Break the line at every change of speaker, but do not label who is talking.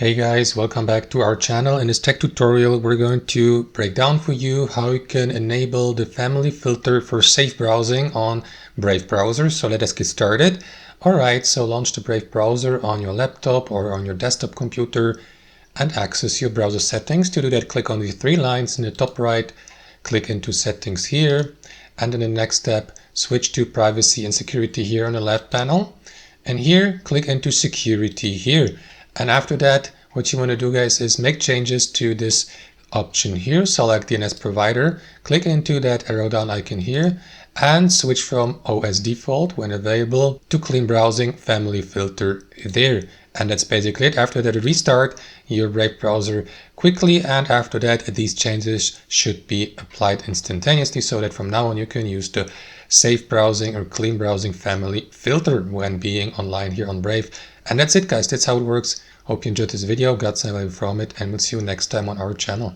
Hey guys, welcome back to our channel. In this tech tutorial, we're going to break down for you how you can enable the family filter for safe browsing on Brave browser. So let us get started. Alright, so launch the Brave browser on your laptop or on your desktop computer and access your browser settings. To do that, click on the three lines in the top right, click into settings here, and in the next step, switch to privacy and security here on the left panel. And here, click into security here. And after that, what you want to do, guys, is make changes to this option here. Select DNS provider, click into that arrow down icon here, and switch from OS default when available to clean browsing family filter there. And that's basically it. After that, restart your Brave browser quickly, and after that, these changes should be applied instantaneously so that from now on you can use the safe browsing or clean browsing family filter when being online here on Brave. And that's it, guys. That's how it works. Hope you enjoyed this video, got some value from it, and we'll see you next time on our channel.